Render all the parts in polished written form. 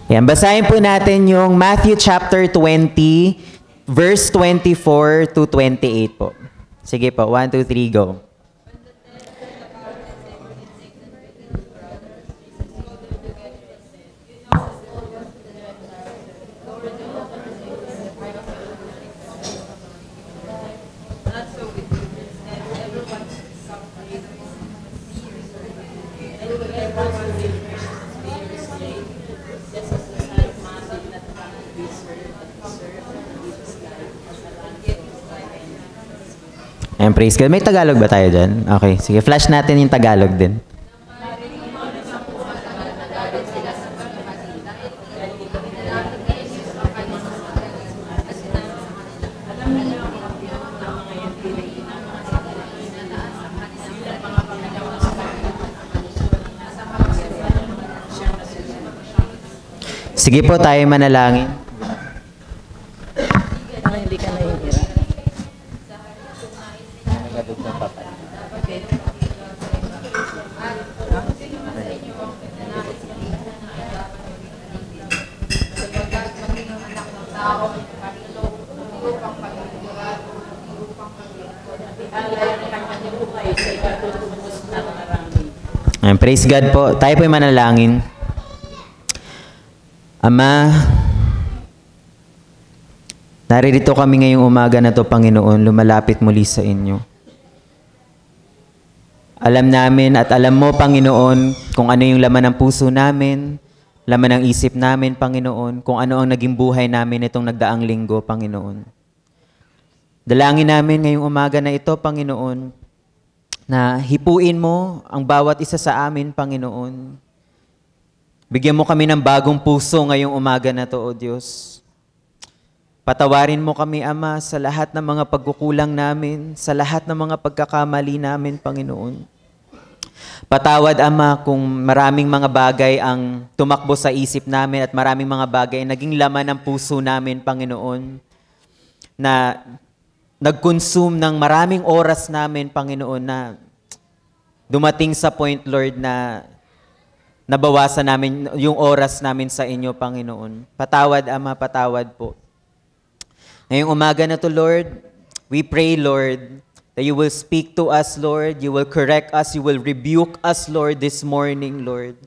Yan, basahin po natin yung Matthew chapter 20, verse 24 to 28 po. Sige po, 1, 2, 3, go. And praise God. May Tagalog ba tayo dyan? Okay, sige. Flash natin yung Tagalog din. Sige po, tayo manalangin. Hindi ka nahihira. And praise God po. Tayo po yung manalangin. Ama, naririto kami ngayong umaga na to, Panginoon, lumalapit muli sa inyo. Alam namin at alam mo, Panginoon, kung ano yung laman ng puso namin, laman ng isip namin, Panginoon, kung ano ang naging buhay namin itong nagdaang linggo, Panginoon. Dalangin namin ngayong umaga na ito, Panginoon, na hipuin mo ang bawat isa sa amin, Panginoon. Bigyan mo kami ng bagong puso ngayong umaga na to, O Diyos. Patawarin mo kami, Ama, sa lahat ng mga pagkukulang namin, sa lahat ng mga pagkakamali namin, Panginoon. Patawad, Ama, kung maraming mga bagay ang tumakbo sa isip namin at maraming mga bagay ang naging laman ng puso namin, Panginoon, na nag-consume ng maraming oras namin, Panginoon, na dumating sa point, Lord, na nabawasan namin yung oras namin sa inyo, Panginoon. Patawad, Ama, patawad po. Ngayong umaga na to, Lord, we pray, Lord, that you will speak to us, Lord. You will correct us. You will rebuke us, Lord, this morning, Lord.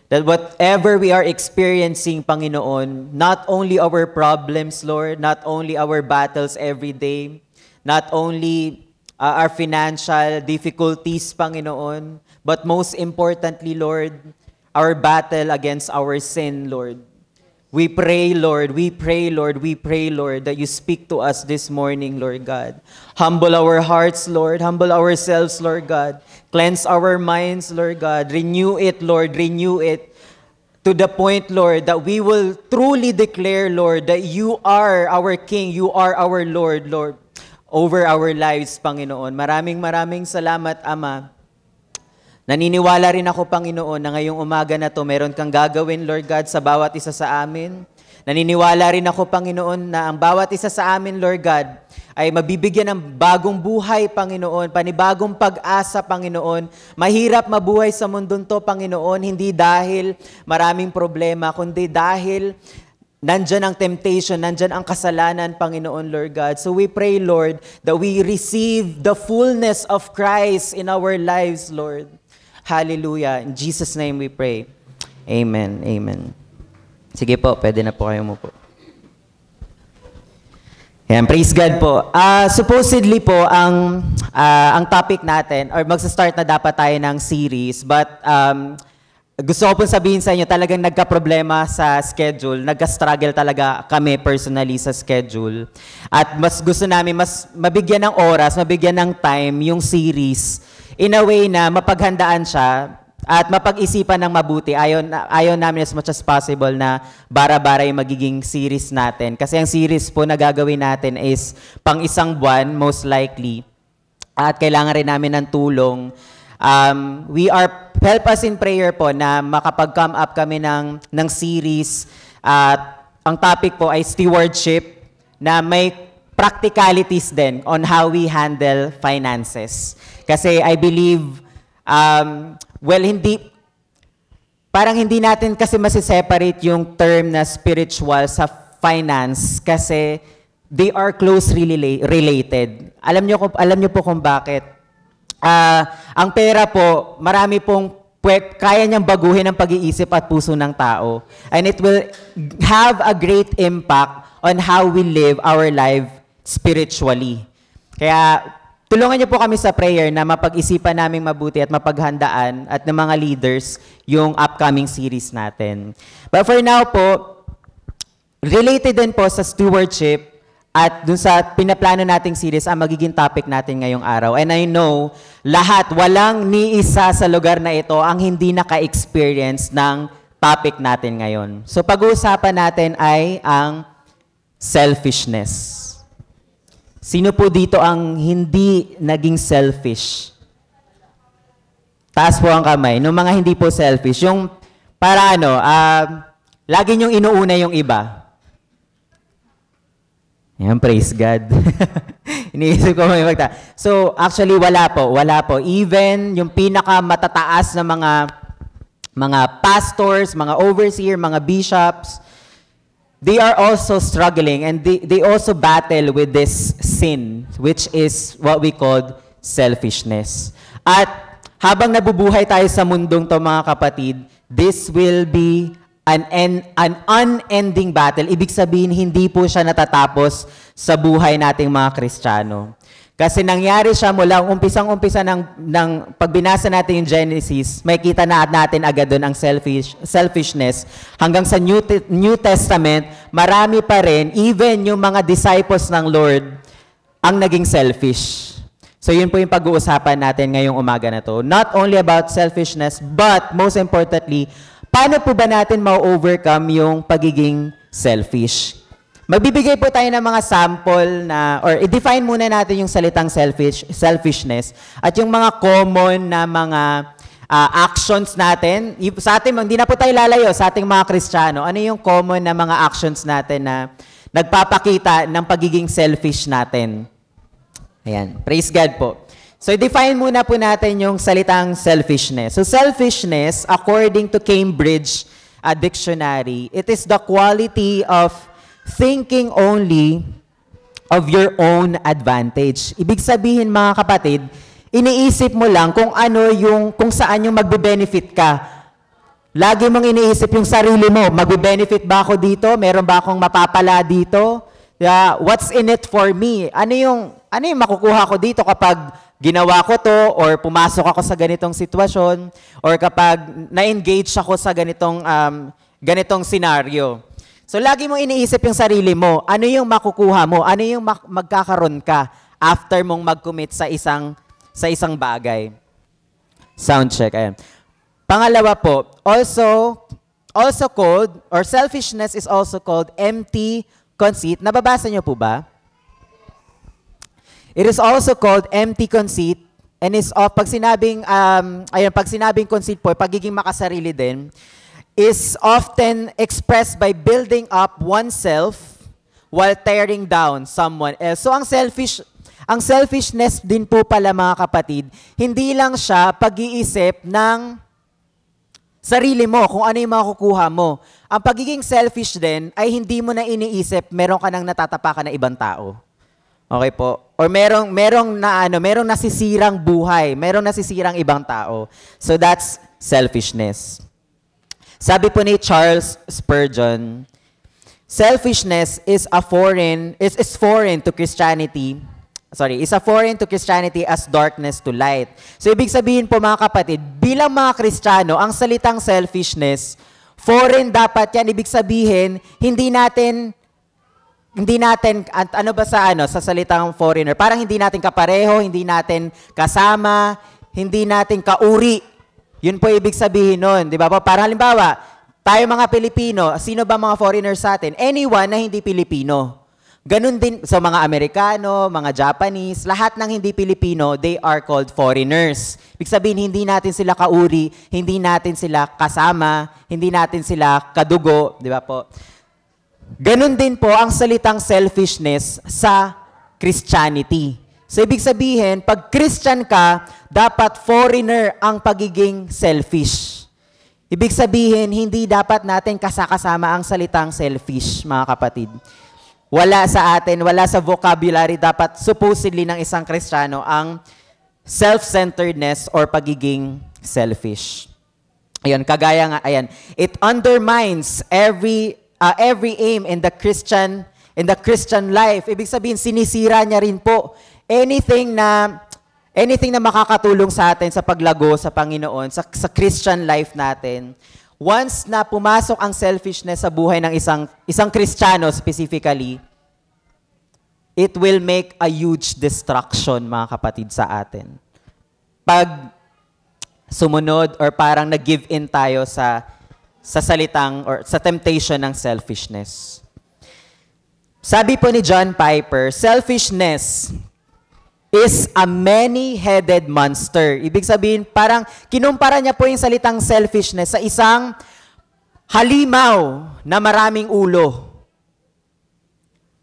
That whatever we are experiencing, Panginoon, not only our problems, Lord, not only our battles every day, not only our financial difficulties, Panginoon, but most importantly, Lord, our battle against our sin, Lord. We pray, Lord, we pray, Lord, we pray, Lord, that you speak to us this morning, Lord God. Humble our hearts, Lord. Humble ourselves, Lord God. Cleanse our minds, Lord God. Renew it, Lord. Renew it to the point, Lord, that we will truly declare, Lord, that you are our King, you are our Lord, Lord, over our lives, Panginoon. Maraming salamat, Ama. Naniniwala rin ako, Panginoon, na ngayong umaga na to, meron kang gagawin, Lord God, sa bawat isa sa amin. Naniniwala rin ako, Panginoon, na ang bawat isa sa amin, Lord God, ay mabibigyan ng bagong buhay, Panginoon, panibagong pag-asa, Panginoon. Mahirap mabuhay sa mundong to, Panginoon, hindi dahil maraming problema, kundi dahil nandyan ang temptation, nandyan ang kasalanan, Panginoon, Lord God. So we pray, Lord, that we receive the fullness of Christ in our lives, Lord. Hallelujah. In Jesus' name we pray. Amen. Amen. Sige po, pwede na po kayo mo po. Ayan, praise God po. Supposedly po, ang topic natin, or magsa-start na dapat tayo ng series, but gusto ko pong sabihin sa inyo, talagang nagka-problema sa schedule. Nagka-struggle talaga kami personally sa schedule. At mas gusto namin, mas mabigyan ng oras, mabigyan ng time yung series in a way na mapaghandaan siya at mapag-isipan ng mabuti. Ayaw namin as much as possible na bara-bara yung magiging series natin. Kasi ang series po na gagawin natin is pang isang buwan, most likely. At kailangan rin namin ng tulong. Help us in prayer po na makapag-come up kami ng series. At ang topic po ay stewardship na may practicalities din on how we handle finances. Kasi I believe, parang hindi natin kasi masiseparate yung term na spiritual sa finance kasi they are closely related. Alam niyo po kung bakit. Ang pera po, marami pong kaya niyang baguhin ang pag-iisip at puso ng tao. And it will have a great impact on how we live our life spiritually. Kaya tulungan niyo po kami sa prayer na mapag-isipan naming mabuti at mapaghandaan at ng mga leaders yung upcoming series natin. But for now po, related din po sa stewardship at dun sa pinaplano nating series ang magiging topic natin ngayong araw. And I know, walang ni isa sa lugar na ito ang hindi naka-experience ng topic natin ngayon. So pag-uusapan natin ay ang selfishness. Sino po dito ang hindi naging selfish? Taas po ang kamay. Nung mga hindi po selfish, yung para lagi niyong inuuna yung iba. Ayan, praise God. Iniisip ko may magta. So, actually, wala po. Even yung pinakamatataas na mga pastors, mga overseer, mga bishops, they are also struggling and they also battle with this sin, which is what we call selfishness. At habang nabubuhay tayo sa mundong to mga kapatid, this will be an unending battle. Ibig sabihin, hindi po siya natatapos sa buhay nating mga Kristiyano. Kasi nangyari siya mula umpisang-umpisa ng pagbinasa natin yung Genesis, may kita na natin agad doon ang selfishness. Hanggang sa New Testament, marami pa rin, even yung mga disciples ng Lord, ang naging selfish. So yun po yung pag-uusapan natin ngayong umaga na to. Not only about selfishness, but most importantly, paano po ba natin ma-overcome yung pagiging selfish? Magbibigay po tayo ng mga sample or i-define muna natin yung salitang selfishness at yung mga common na mga actions natin. Sa atin, hindi na po tayo lalayo sa ating mga Kristiyano. Ano yung common na mga actions natin na nagpapakita ng pagiging selfish natin? Ayan, praise God po. So, i-define muna po natin yung salitang selfishness. So, selfishness, according to Cambridge Dictionary, it is the quality of thinking only of your own advantage. Ibig sabihin mga kapatid, iniisip mo lang kung saan yung magbe-benefit ka. Lagi mong iniisip yung sarili mo, magbe-benefit ba ako dito? Meron ba akong mapapala dito? What's in it for me? Ano yung makukuha ko dito kapag ginawa ko to or pumasok ako sa ganitong sitwasyon or kapag na-engage ako sa ganitong scenario? So, lagi mong iniisip yung sarili mo. Ano yung makukuha mo? Ano yung magkakaroon ka after mong mag-commit sa isang bagay? Sound check. Ayan. Pangalawa po, also called, or selfishness is also called empty conceit. Nababasa niyo po ba? It is also called empty conceit and is pag sinabing conceit po, pagiging makasarili din, is often expressed by building up oneself while tearing down someone else. So ang selfishness din po pala mga kapatid, hindi lang siya pag-iisip ng sarili mo, kung ano yung makukuha mo. Ang pagiging selfish din ay hindi mo na iniisip meron ka nang natatapakan na ibang tao. Okay po? Or merong nasisirang buhay, merong nasisirang ibang tao. So that's selfishness. Sabi po ni Charles Spurgeon, selfishness is foreign to Christianity. Is foreign to Christianity as darkness to light. So ibig sabihin po mga kapatid, bilang mga Kristiyano, ang salitang selfishness, foreign dapat yan. Ibig sabihin, hindi natin sa salitang foreigner, parang hindi natin kapareho, hindi natin kasama, hindi natin kauri. Yun po ibig sabihin nun, di ba po? Parang halimbawa, tayo mga Pilipino, sino ba mga foreigners sa atin? Anyone na hindi Pilipino. Ganun din, so mga Amerikano, mga Japanese, lahat ng hindi Pilipino, they are called foreigners. Ibig sabihin, hindi natin sila kauri, hindi natin sila kasama, hindi natin sila kadugo, di ba po? Ganun din po ang salitang selfishness sa Christianity. So, ibig sabihin, pag Christian ka, dapat foreigner ang pagiging selfish. Ibig sabihin, hindi dapat natin kasakasama ang salitang selfish, mga kapatid. Wala sa atin, wala sa vocabulary dapat supposedly ng isang Kristiyano ang self-centeredness or pagiging selfish. Ayun, kagaya nga, ayan. It undermines every aim in the Christian life. Ibig sabihin, sinisira niya rin po anything na makakatulong sa atin sa paglago sa Panginoon, sa Christian life natin. Once na pumasok ang selfishness sa buhay ng isang Kristiyano specifically, it will make a huge destruction, mga kapatid, sa atin. Pag sumunod or parang nag-give in tayo sa salitang or sa temptation ng selfishness. Sabi po ni John Piper, selfishness is a many-headed monster. Ibig sabihin, parang kinumpara niya po yung salitang selfishness sa isang halimaw na maraming ulo.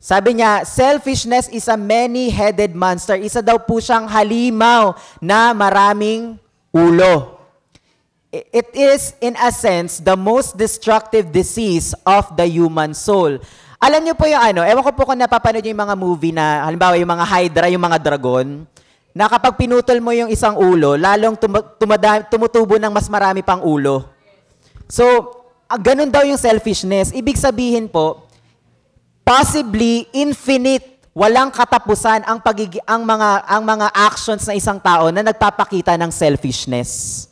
Sabi niya, selfishness is a many-headed monster. Isa daw po siyang halimaw na maraming ulo. It is, in a sense, the most destructive disease of the human soul. Alam niyo po yung ewan ko po kung napapanood yung mga movie na, halimbawa yung mga Hydra, yung mga dragon, na kapag pinutol mo yung isang ulo, lalong tumutubo ng mas marami pang ulo. So, ganun daw yung selfishness. Ibig sabihin po, possibly infinite, walang katapusan ang mga actions na isang tao na nagpapakita ng selfishness.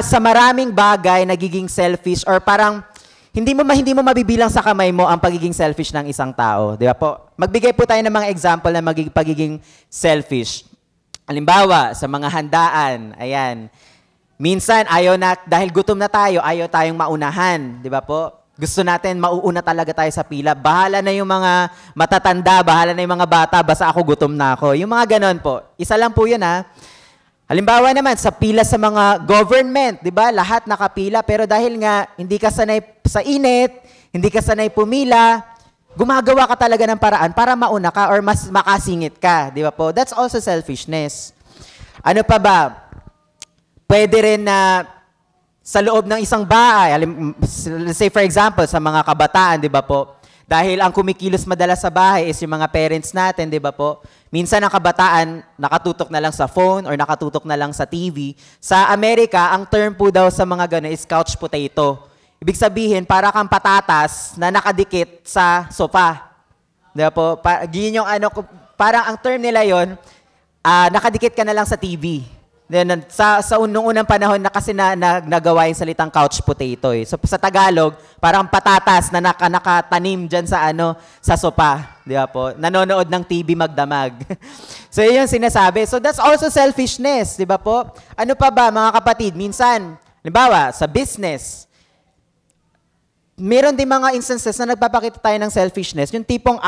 Sa maraming bagay nagiging selfish or parang hindi mo mabibilang sa kamay mo ang pagiging selfish ng isang tao, di ba po? Magbigay po tayo ng mga example na pagiging selfish. Halimbawa, sa mga handaan, ayan. Minsan dahil gutom na tayo, ayaw tayong maunahan, di ba po? Gusto natin mauuna talaga tayo sa pila. Bahala na yung mga matatanda, bahala na yung mga bata, basta ako gutom na ako. Yung mga ganon po. Isa lang po yun ha. Halimbawa naman, sa pila sa mga government, di ba? Lahat nakapila, pero dahil nga hindi ka sanay sa init, hindi ka sanay pumila, gumagawa ka talaga ng paraan para mauna ka or mas makasingit ka, di ba po? That's also selfishness. Ano pa ba? Pwede rin na sa loob ng isang bahay, let's say for example, sa mga kabataan, di ba po? Dahil ang kumikilos madalas sa bahay is yung mga parents natin, di ba po? Minsan ang kabataan, nakatutok na lang sa phone or nakatutok na lang sa TV. Sa Amerika, ang term po daw sa mga gano'n is couch potato. Ibig sabihin, para kang patatas na nakadikit sa sofa. Di ba po? Yun yung parang ang term nila yon, nakadikit ka na lang sa TV. Then, nung unang panahon na kasi nagawa yung salitang couch potato. So, sa Tagalog, parang patatas na nakatanim dyan sa sopa. Di ba po? Nanonood ng TV magdamag. So, yun yung sinasabi. So, that's also selfishness. Di ba po? Ano pa ba, mga kapatid? Minsan, halimbawa, sa business, meron din mga instances na nagpapakita tayo ng selfishness. Yung tipong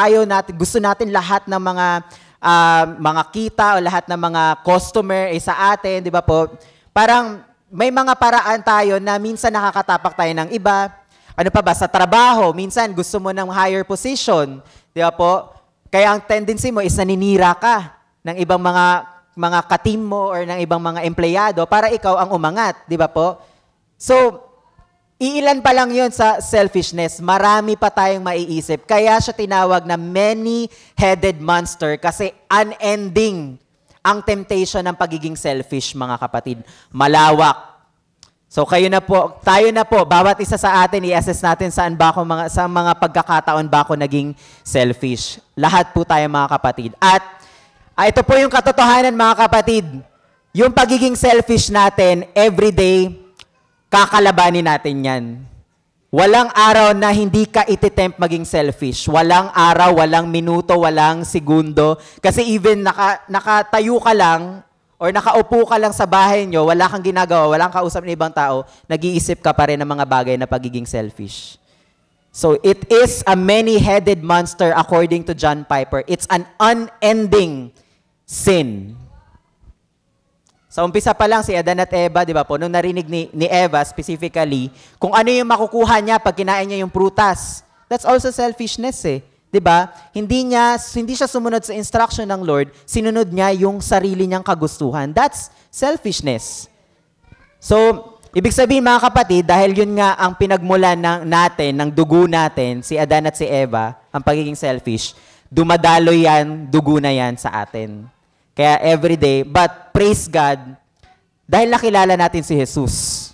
gusto natin lahat ng mga kita o lahat ng mga customer sa atin, di ba po? Parang may mga paraan tayo na minsan nakakatapak tayo ng iba. Ano pa ba? Sa trabaho, minsan gusto mo ng higher position, di ba po? Kaya ang tendency mo is naninira ka ng ibang mga ka-team mo or ng ibang mga empleyado para ikaw ang umangat, di ba po? So, iilan pa lang yun sa selfishness. Marami pa tayong maiisip. Kaya siya tinawag na many-headed monster kasi unending ang temptation ng pagiging selfish, mga kapatid. Malawak. So tayo na po, bawat isa sa atin, i-assess natin sa mga pagkakataon ba ako naging selfish. Lahat po tayo, mga kapatid. At ito po yung katotohanan, mga kapatid. Yung pagiging selfish natin, everyday, kakalabanin natin yan. Walang araw na hindi ka ititempt maging selfish. Walang araw, walang minuto, walang segundo. Kasi even nakatayo ka lang or nakaupo ka lang sa bahay nyo, wala kang ginagawa, walang kausap ng ibang tao, nag-iisip ka pa rin ng mga bagay na pagiging selfish. So it is a many-headed monster according to John Piper. It's an unending sin. Sa umpisa pa lang si Adan at Eva, di ba po, nung narinig ni Eva specifically, kung ano yung makukuha niya pag kinain niya yung prutas. That's also selfishness eh. Di ba? Hindi siya sumunod sa instruction ng Lord, sinunod niya yung sarili niyang kagustuhan. That's selfishness. So, ibig sabihin mga kapatid, dahil yun nga ang pinagmulan ng dugo natin, si Adan at si Eva, ang pagiging selfish, dumadalo yan, dugo na yan sa atin. Kaya everyday, but praise God, dahil nakilala natin si Jesus,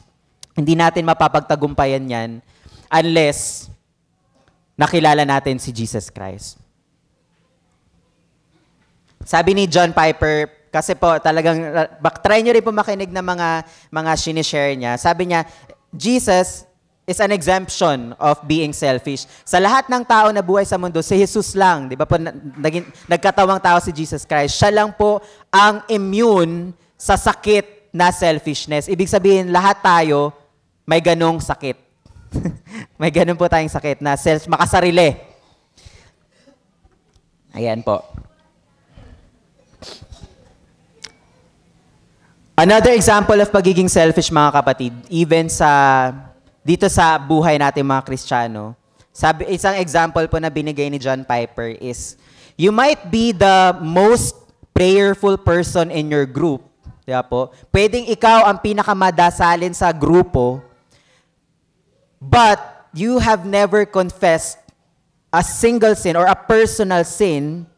hindi natin mapapagtagumpayan yan unless nakilala natin si Jesus Christ. Sabi ni John Piper, kasi po talagang, try nyo rin po makinig ng mga sinishare niya. Sabi niya, Jesus is an exemption of being selfish. Sa lahat ng tao na buhay sa mundo, si Jesus lang, di ba po, nagkatawang tao si Jesus Christ, siya lang po ang immune sa sakit na selfishness. Ibig sabihin, lahat tayo may ganong sakit. May ganon po tayong sakit na makasarili. Ayan po. Another example of pagiging selfish, mga kapatid, even dito sa buhay natin mga Kristiyano, isang example po na binigay ni John Piper is, you might be the most prayerful person in your group. Diba po? Pwedeng ikaw ang pinakamadasalin sa grupo, but you have never confessed a single sin or a personal sin,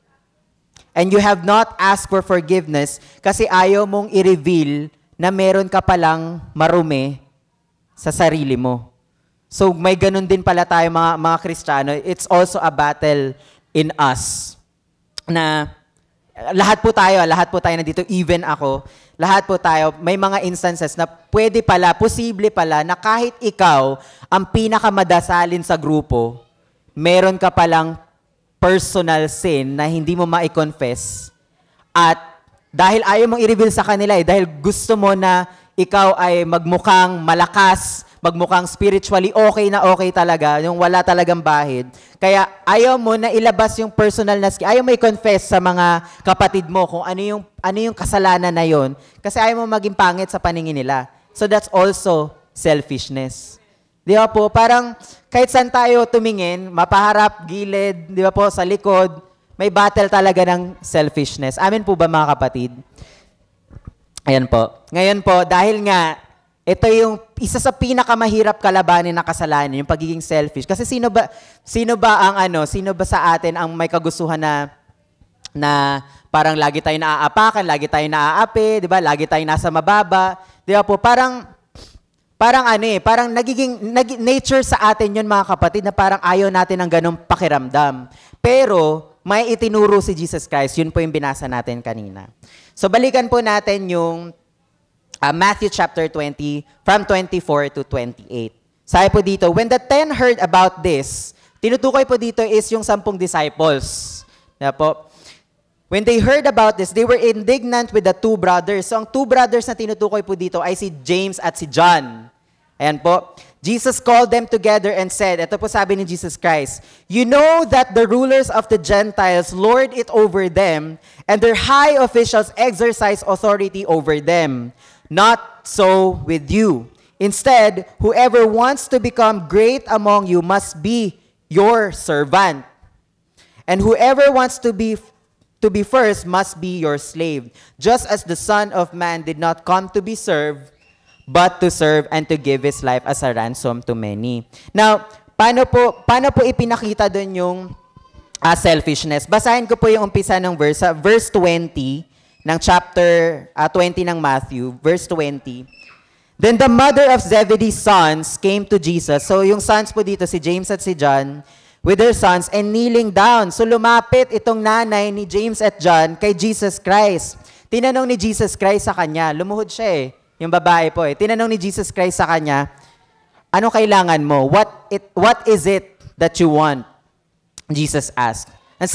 and you have not asked for forgiveness kasi ayaw mong i-reveal na meron ka palang marumi sa sarili mo. So may ganun din pala tayo mga Kristiyano. It's also a battle in us na lahat po tayo nandito, even ako, lahat po tayo, may mga instances na pwede pala, posible pala na kahit ikaw ang pinakamadasalin sa grupo, meron ka palang personal sin na hindi mo ma-confess, at dahil ayaw mong i-reveal sa kanila dahil gusto mo na ikaw ay magmukhang malakas, magmukhang spiritually okay talaga, yung wala talagang bahid, kaya ayaw mo na ilabas yung personal na skin, ayaw mo i-confess sa mga kapatid mo kung ano yung kasalanan na yon, kasi ayaw mo maging pangit sa paningin nila. So that's also selfishness. Di ba po? Parang kahit saan tayo tumingin, mapaharap, gilid, di ba po, sa likod, may battle talaga ng selfishness. Amin po ba mga kapatid? Ayan po. Ngayon po, dahil nga, ito yung isa sa pinakamahirap kalabanin na kasalanan, yung pagiging selfish. Kasi sino ba sa atin ang may kagustuhan na parang lagi tayo naaapakan, lagi tayo naaapi, di ba? Lagi tayo nasa mababa. Di ba po? Parang naging nature sa atin yun mga kapatid na parang ayaw natin ng ganong pakiramdam. Pero may itinuro si Jesus Christ, yun po yung binasa natin kanina. So balikan po natin yung Matthew chapter 20 from 24 to 28. Sabi po dito, when the 10 heard about this, tinutukoy po dito is yung 10 disciples. Diba po? When they heard about this, they were indignant with the two brothers. So ang two brothers na tinutukoy po dito ay si James at si John. Ayan po. Jesus called them together and said, ito po sabi ni Jesus Christ, you know that the rulers of the Gentiles lord it over them, and their high officials exercise authority over them. Not so with you. Instead, whoever wants to become great among you must be your servant. And whoever wants to be first must be your slave, just as the Son of Man did not come to be served, but to serve and to give His life as a ransom to many. Now, paano po ipinakita doon yung selfishness? Basahin ko po yung umpisa ng verse 20 ng chapter 20 ng Matthew, verse 20. Then the mother of Zebedee's sons came to Jesus. So yung sons po dito, si James at si John, with their sons, and kneeling down. So lumapit itong nanay ni James at John kay Jesus Christ. Tinanong ni Jesus Christ sa kanya, lumuhod siya yung babae po Tinanong ni Jesus Christ sa kanya, ano kailangan mo? What is it that you want? Jesus asked. Ang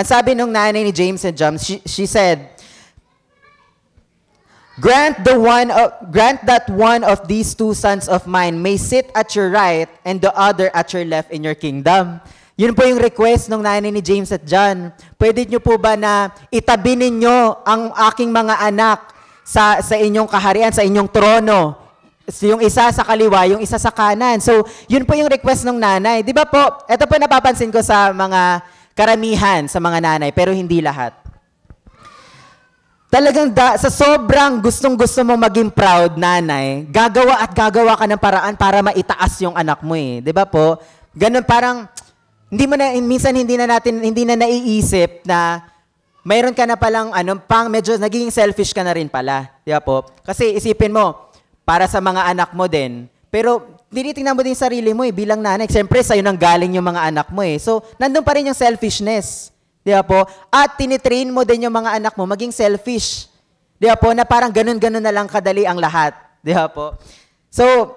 sabi nung nanay ni James and John, she said, grant that one of these two sons of mine may sit at your right and the other at your left in your kingdom. Yun po yung request ng nanay ni James at John. Pwede nyo po ba na itabi ninyo ang aking mga anak sa inyong kaharian, sa inyong trono? Yung isa sa kaliwa, yung isa sa kanan. So, yun po yung request ng nanay. Di ba po, ito po napapansin ko sa mga karamihan sa mga nanay, pero hindi lahat. Talagang sa sobrang gustong-gusto mo maging proud, nanay, gagawa at gagawa ka ng paraan para maitaas yung anak mo eh. 'Di ba po? Ganun parang minsan hindi na naiisip na mayroon ka na palang medyo naging selfish ka na rin pala. 'Di ba po? Kasi isipin mo para sa mga anak mo din. Pero tinitingnan mo din yung sarili mo eh bilang nanay. Siyempre sa'yo nang galing yung mga anak mo eh. So, nandun pa rin yung selfishness. Di ba po? At tinitrain mo din yung mga anak mo maging selfish. Di ba po? Na parang ganun-ganun na lang kadali ang lahat. Di ba po? So,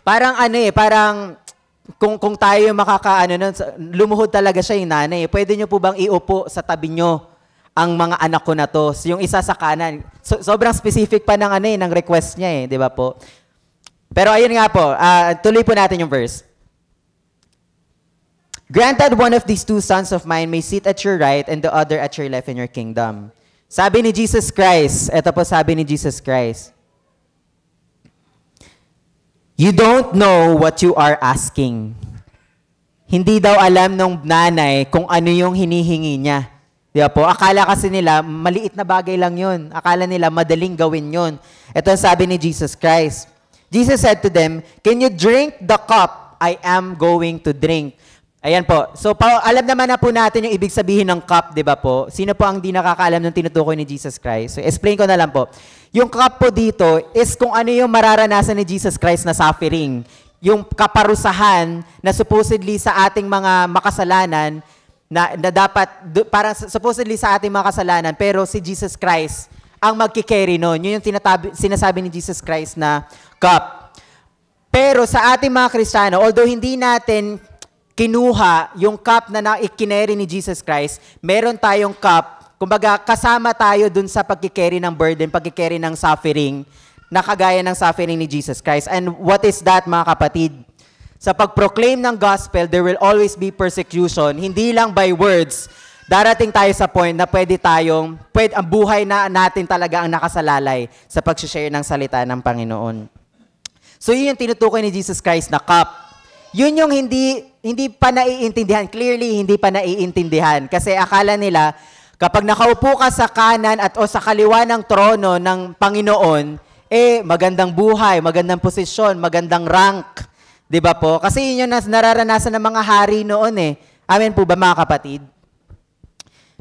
parang parang kung tayo yung lumuhod talaga siya yung nanay. Pwede nyo po bang iupo sa tabi nyo ang mga anak ko na to? Yung isa sa kanan. Sobrang specific pa ng request niya eh. Di ba po? Pero ayun nga po, tuloy po natin yung verse. Granted, one of these two sons of mine may sit at your right and the other at your left in your kingdom. Sabi ni Jesus Christ, eto po sabi ni Jesus Christ, you don't know what you are asking. Hindi daw alam ng nanay kung ano yung hinihingi niya. Di ba po? Akala kasi nila, maliit na bagay lang yun. Akala nila, madaling gawin yun. Ito ang sabi ni Jesus Christ. Jesus said to them, can you drink the cup I am going to drink? Ayan po. So, alam naman na po natin yung ibig sabihin ng cup, di ba po? Sino po ang di nakakaalam ng tinutukoy ni Jesus Christ? So, explain ko na lang po. Yung cup po dito is kung ano yung mararanasan ni Jesus Christ na suffering. Yung kaparusahan na supposedly sa ating mga makasalanan, na dapat, parang supposedly sa ating mga kasalanan, pero si Jesus Christ ang magkikerry nun. Yun yung sinasabi ni Jesus Christ na cup. Pero sa ating mga Kristiyano, although hindi natin kinuha yung cup na ikineri ni Jesus Christ, meron tayong cup, kumbaga kasama tayo dun sa pagkikerry ng burden, pagkikerry ng suffering, na kagaya ng suffering ni Jesus Christ. And what is that, mga kapatid? Sa pag-proclaim ng gospel, there will always be persecution, hindi lang by words. Darating tayo sa point na ang buhay na natin talaga ang nakasalalay sa pag-share ng salita ng Panginoon. So yun yung tinutukoy ni Jesus Christ na cup. Yun yung hindi pa naiintindihan. Clearly, hindi pa naiintindihan. Kasi akala nila, kapag nakaupo ka sa kanan o sa kaliwa ng trono ng Panginoon, magandang buhay, magandang posisyon, magandang rank. Di ba po? Kasi yun yung nararanasan ng mga hari noon eh. Amen po ba, mga kapatid?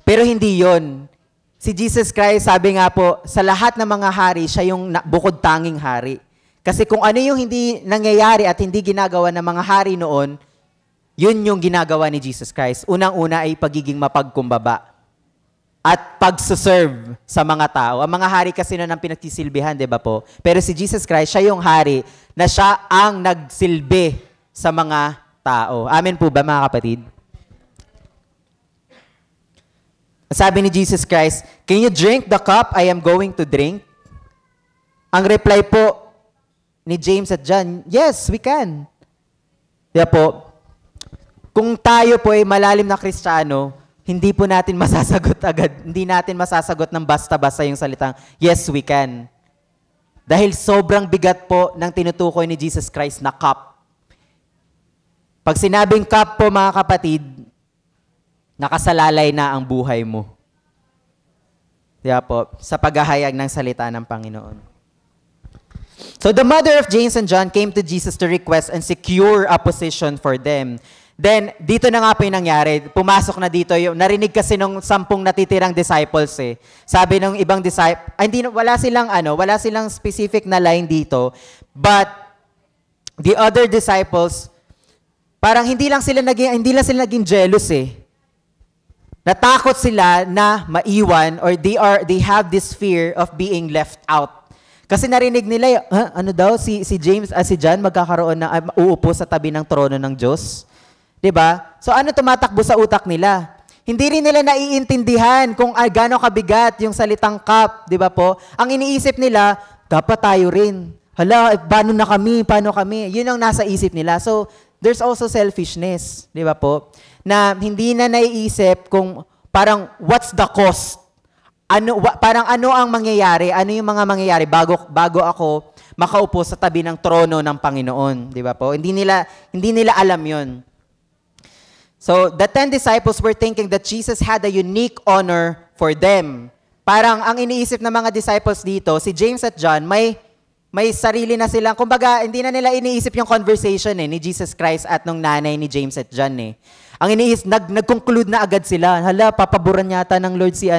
Pero hindi yun. Si Jesus Christ, sabi nga po, sa lahat ng mga hari, siya yung bukod tanging hari. Kasi kung ano yung hindi nangyayari at hindi ginagawa ng mga hari noon, yun yung ginagawa ni Jesus Christ. Unang-una ay pagiging mapagkumbaba at pagsuserve sa mga tao. Ang mga hari kasi noon ang pinagsisilbihan, di ba po? Pero si Jesus Christ, siya yung hari na siya ang nagsilbi sa mga tao. Amen po ba, mga kapatid? Sabi ni Jesus Christ, can you drink the cup I am going to drink? Ang reply po ni James at John, yes, we can. Kaya po, kung tayo po ay malalim na Kristiyano, hindi po natin masasagot agad, hindi natin masasagot ng basta-basta yung salitang, yes, we can. Dahil sobrang bigat po ng tinutukoy ni Jesus Christ na cup. Pag sinabing cup po, mga kapatid, nakasalalay na ang buhay mo. Kaya po, sa paghahayag ng salita ng Panginoon. So the mother of James and John came to Jesus to request and secure a position for them. Then, dito na nga po yung nangyari. Pumasok na dito. Narinig kasi nung 10 natitirang disciples eh. Sabi nung ibang disciple, wala silang specific na line dito. But, the other disciples, parang hindi lang sila naging jealous eh. Natakot sila na maiwan or they have this fear of being left out. Kasi narinig nila, si James at si John magkakaroon uupo sa tabi ng trono ng Diyos. 'Di ba? So ano tumatakbo sa utak nila? Hindi rin nila naiintindihan kung gaano kabigat yung salitang cup, 'di ba po? Ang iniisip nila, dapat tayo rin. Hala, paano kami? Yun ang nasa isip nila. So there's also selfishness, 'di ba po? Na hindi na naiisip kung parang what's the cost? Parang ano ang mangyayari? Ano yung mga mangyayari bago ako makaupo sa tabi ng trono ng Panginoon, 'di ba po? Hindi nila alam 'yon. So, the 10 disciples were thinking that Jesus had a unique honor for them. parang ang iniisip ng mga disciples dito, si James at John, may sarili na silang, kumbaga, hindi na nila iniisip yung conversation ni Jesus Christ at nung nanay ni James at John Ang iniisip, nag-conclude na agad sila, hala, papaboran yata ng Lord si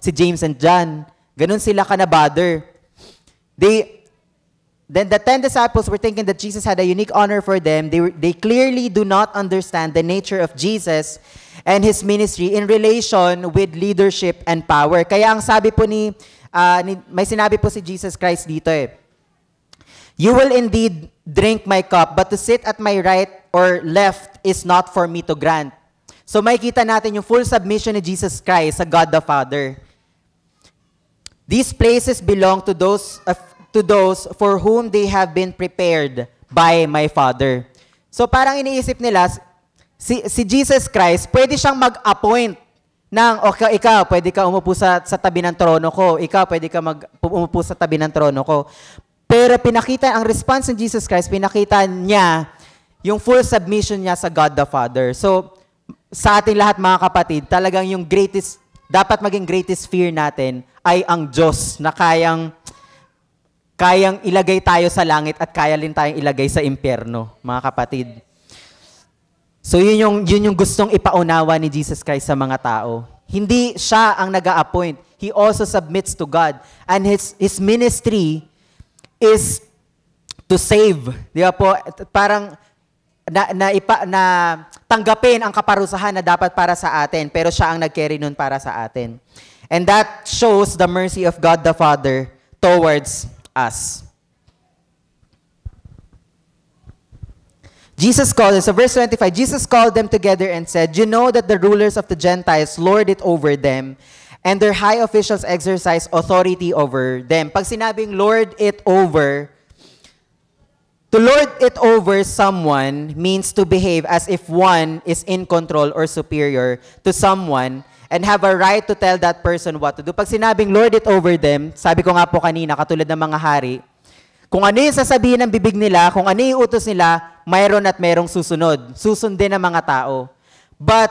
James and John. Ganun sila ka-bother. Then the 10 disciples were thinking that Jesus had a unique honor for them. They clearly do not understand the nature of Jesus and His ministry in relation with leadership and power. Kaya ang sabi po may sinabi po si Jesus Christ dito You will indeed drink my cup, but to sit at my right or left is not for me to grant. So makikita natin yung full submission ni Jesus Christ sa God the Father. These places belong to those for whom they have been prepared by my Father. So parang iniisip nila, si Jesus Christ, pwede siyang mag-appoint ng, okay, ikaw, pwede ka umupo sa tabi ng trono ko. Ikaw, pwede ka umupo sa tabi ng trono ko. Pero ang response ng Jesus Christ, pinakita niya yung full submission niya sa God the Father. So, sa ating lahat mga kapatid, talagang yung dapat maging greatest fear natin ay ang Diyos na kayang ilagay tayo sa langit at kaya rin tayong ilagay sa impyerno, mga kapatid. So yun yung gustong ipaunawa ni Jesus Christ sa mga tao. Hindi siya ang nag-a-appoint. He also submits to God. And his ministry is to save. Di ba po? Parang tanggapin ang kaparusahan na dapat para sa atin, pero siya ang nag-carry nun para sa atin. And that shows the mercy of God the Father towards us. So verse 25, Jesus called them together and said, You know that the rulers of the Gentiles lord it over them, and their high officials exercise authority over them. Pag sinabing lord it over, to lord it over someone means to behave as if one is in control or superior to someone and have a right to tell that person what to do. Pag sinabing lord it over them, sabi ko nga po kanina, katulad ng mga hari, kung ano yung sasabihin ng bibig nila, kung ano yung utos nila, mayroon at mayroong susunod. Susundin ng mga tao. But,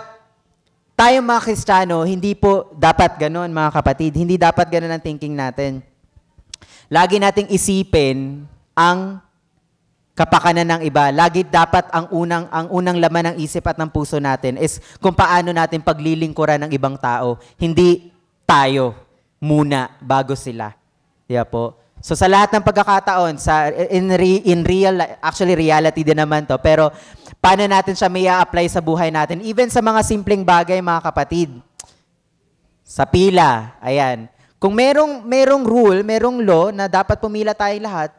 tayong mga Kristiyano, hindi po dapat ganun, mga kapatid. Hindi dapat ganun ang thinking natin. Lagi nating isipin ang kapakanan ng iba. Lagi dapat ang unang laman ng isip at ng puso natin is kung paano natin paglilingkuran ng ibang tao. Hindi tayo muna bago sila. Diba po? So sa lahat ng pagkakataon, reality din naman to, pero paano natin siya may apply sa buhay natin? Even sa mga simpleng bagay, mga kapatid. Sa pila, ayan. Kung merong rule, merong law na dapat pumila tayo lahat,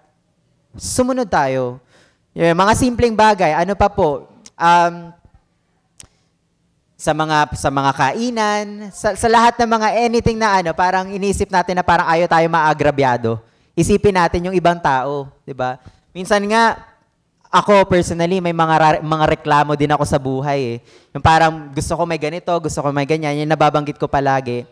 sumunod tayo. Yung mga simpleng bagay, ano pa po? Sa mga kainan, sa lahat ng mga anything na parang inisip natin na parang ayaw tayo maagrabyado. Isipin natin yung ibang tao, 'di ba? Minsan nga ako personally may mga reklamo din ako sa buhay Yung parang gusto ko may ganito, gusto ko may ganyan, yung nababanggit ko palagi.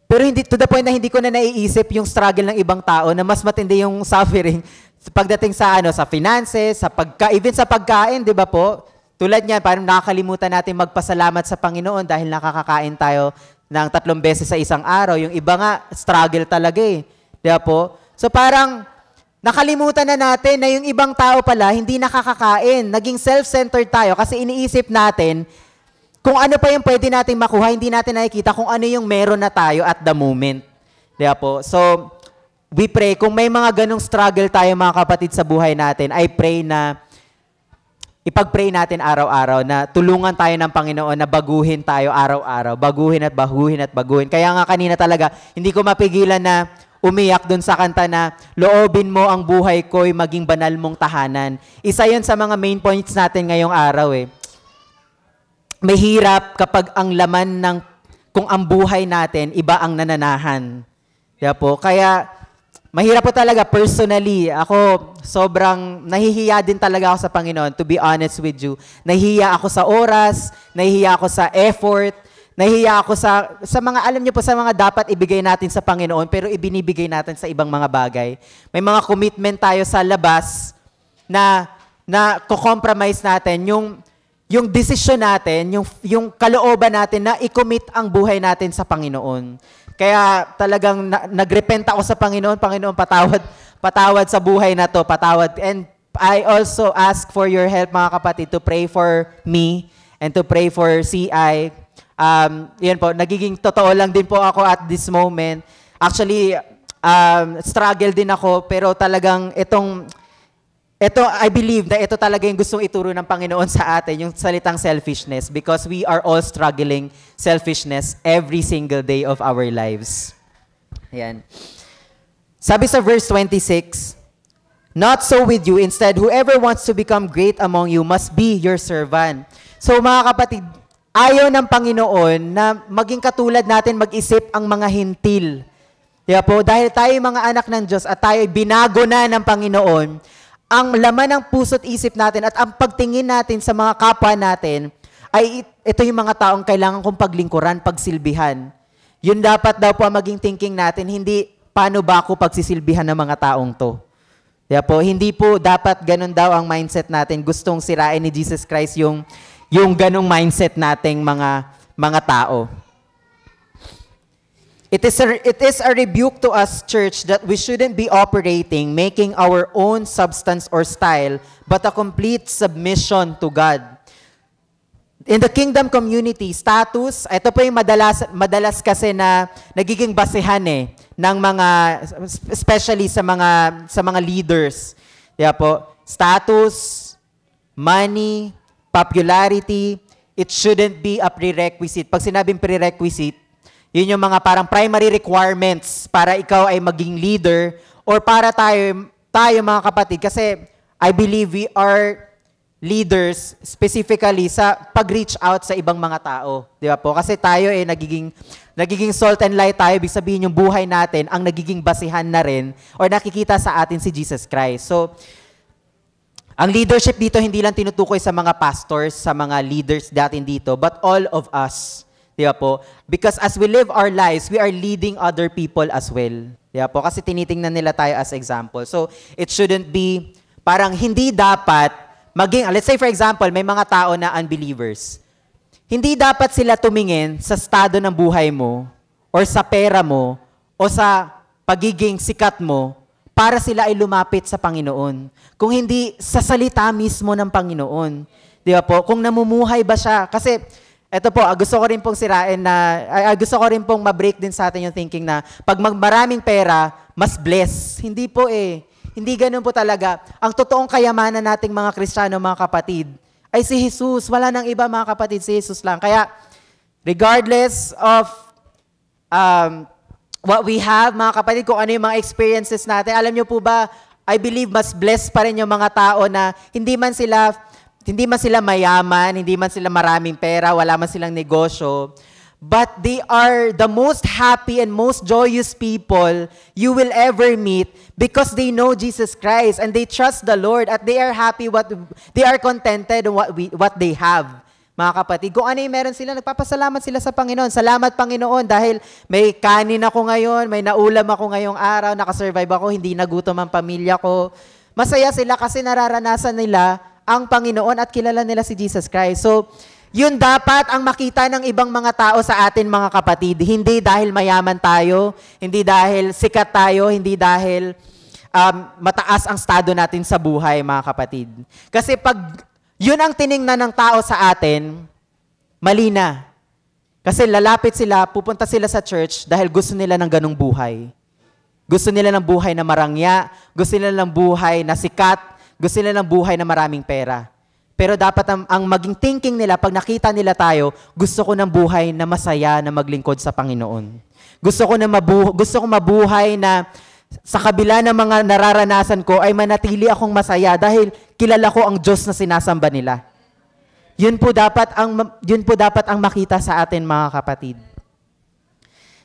Pero hindi to the point na hindi ko na naiisip yung struggle ng ibang tao na mas matindi yung suffering pagdating sa sa finances, even sa pagkain, 'di ba po? Tulad niyan, parang nakakalimutan natin magpasalamat sa Panginoon dahil nakakakain tayo ng 3 beses sa isang araw. Yung iba nga struggle talaga 'di ba po? So parang nakalimutan na natin na yung ibang tao pala hindi nakakakain. Naging self-centered tayo kasi iniisip natin kung ano pa yung pwede nating makuha, hindi natin nakikita kung ano yung meron na tayo at the moment. Diba po? So, we pray, kung may mga ganong struggle tayo mga kapatid sa buhay natin, I pray na ipag-pray natin araw-araw na tulungan tayo ng Panginoon na baguhin tayo araw-araw. Baguhin at baguhin at baguhin. Kaya nga kanina talaga, hindi ko mapigilan na umiyak dun sa kanta na loobin mo ang buhay ko'y maging banal mong tahanan. Isa yun sa mga main points natin ngayong araw Mahirap kapag ang laman kung ang buhay natin, iba ang nananahan. Kaya mahirap po talaga personally. Ako, sobrang nahihiya din talaga ako sa Panginoon, to be honest with you. Nahihiya ako sa oras, nahihiya ako sa effort, nahihiya ako sa mga, alam niyo po, sa mga dapat ibigay natin sa Panginoon, pero ibinibigay natin sa ibang mga bagay. May mga commitment tayo sa labas na ko-compromise natin yung desisyon natin, yung kalooban natin na i-commit ang buhay natin sa Panginoon. Kaya talagang nagrepent ako sa Panginoon. Panginoon, patawad sa buhay na to, patawad. And I also ask for your help, mga kapatid, to pray for me and to pray for CI. Yan po, nagiging totoo lang din po ako at this moment. Actually, struggle din ako, pero talagang ito, I believe na ito talaga yung gustong ituro ng Panginoon sa atin, yung salitang selfishness, because we are all struggling selfishness every single day of our lives. Ayan. Sabi sa verse 26, "Not so with you. Instead, whoever wants to become great among you must be your servant." So mga kapatid, ayaw ng Panginoon na maging katulad natin mag-isip ang mga hintil. Kaya po, dahil tayo mga anak ng Diyos at tayo binago na ng Panginoon, ang laman ng puso't isip natin at ang pagtingin natin sa mga kapwa natin ay ito yung mga taong kailangan kong paglingkuran, pagsilbihan. Yun dapat daw po ang maging thinking natin, hindi paano ba ako pagsisilbihan ng mga taong to. Kaya po, hindi po dapat ganun daw ang mindset natin. Gustong sirain ni Jesus Christ yung ganung mindset nating mga tao. It is a rebuke to us, church, that we shouldn't be operating, making our own substance or style, but a complete submission to God. In the kingdom community, status, ito po yung madalas kasi na nagiging basehan ng mga, especially sa mga leaders. Kaya po, status, money, popularity, it shouldn't be a prerequisite. Pag sinabing prerequisite, yun yung mga parang primary requirements para ikaw ay maging leader or para tayo mga kapatid. Kasi I believe we are leaders specifically sa pag-reach out sa ibang mga tao. Di ba po? Kasi tayo nagiging salt and light tayo. Ibig sabihin yung buhay natin ang nagiging basihan na rin or nakikita sa atin si Jesus Christ. So, ang leadership dito hindi lang tinutukoy sa mga pastors, sa mga leaders datin dito, but all of us. Diba po? Because as we live our lives, we are leading other people as well. Diba po? Kasi tinitingnan nila tayo as example. So, it shouldn't be, parang hindi dapat maging, let's say for example, may mga tao na unbelievers. Hindi dapat sila tumingin sa estado ng buhay mo, or sa pera mo, o sa pagiging sikat mo, para sila ay lumapit sa Panginoon. Kung hindi sa salita mismo ng Panginoon. Diba po? Kung namumuhay ba siya. Kasi, eto po, gusto ko rin pong sirain na, gusto ko rin pong ma-break din sa atin yung thinking na pag maraming pera, mas bless. Hindi po Hindi ganun po talaga. Ang totoong kayamanan nating mga Kristiyano, mga kapatid, ay si Jesus. Wala nang iba, mga kapatid, si Jesus lang. Kaya, regardless of what we have, mga kapatid, kung ano yung mga experiences natin, alam nyo po ba, I believe mas blessed pa rin yung mga tao na hindi man sila mayaman, hindi man sila maraming pera, wala man silang negosyo, but they are the most happy and most joyous people you will ever meet because they know Jesus Christ and they trust the Lord at they are happy they are contented on what they have. Mga kapatid, kung ano yung meron sila, nagpapasalamat sila sa Panginoon. Salamat, Panginoon, dahil may kanin ako ngayon, may naulam ako ngayong araw, nakasurvive ako, hindi nagutom ang pamilya ko. Masaya sila kasi nararanasan nila ang Panginoon at kilala nila si Jesus Christ. So, yun dapat ang makita ng ibang mga tao sa atin, mga kapatid. Hindi dahil mayaman tayo, hindi dahil sikat tayo, hindi dahil mataas ang estado natin sa buhay, mga kapatid. Kasi pag yun ang tiningnan ng tao sa atin, mali na. Kasi lalapit sila, pupunta sila sa church dahil gusto nila ng ganung buhay. Gusto nila ng buhay na marangya, gusto nila ng buhay na sikat, gusto nila ng buhay na maraming pera. Pero dapat ang maging thinking nila, pag nakita nila tayo, gusto ko ng buhay na masaya na maglingkod sa Panginoon. Gusto ko mabuhay na sa kabila ng mga nararanasan ko ay manatili akong masaya dahil kilala ko ang Diyos na sinasamba nila. Yun po dapat ang makita sa atin, mga kapatid.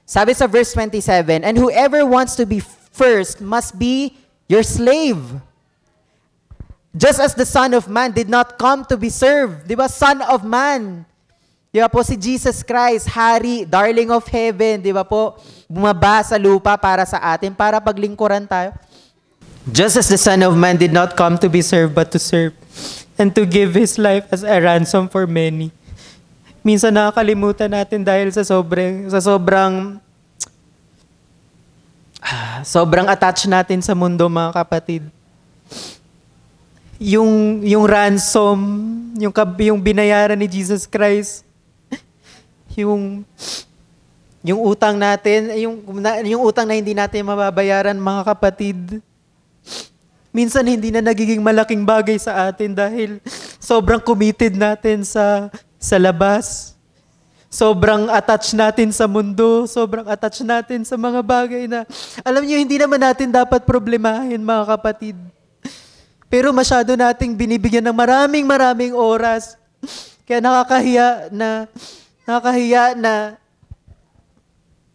Sabi sa verse 27, "And whoever wants to be first must be your slave. Just as the Son of Man did not come to be served." Di ba? Son of Man. Di ba po? Si Jesus Christ, Hari, Darling of Heaven. Di ba po? Bumaba sa lupa para sa atin, para paglingkuran tayo. Just as the Son of Man did not come to be served, but to serve, and to give His life as a ransom for many. Minsan nakakalimutan natin dahil sa sobrang Sobrang attached natin sa mundo, mga kapatid. Yung ransom, yung binayaran ni Jesus Christ, yung utang natin, yung utang na hindi natin mababayaran, mga kapatid, minsan hindi na nagiging malaking bagay sa atin dahil sobrang committed natin sa labas. Sobrang attached natin sa mundo, sobrang attached natin sa mga bagay na, alam niyo, hindi naman natin dapat problemahin, mga kapatid. Pero masyado nating binibigyan ng maraming oras. Kaya nakakahiya na,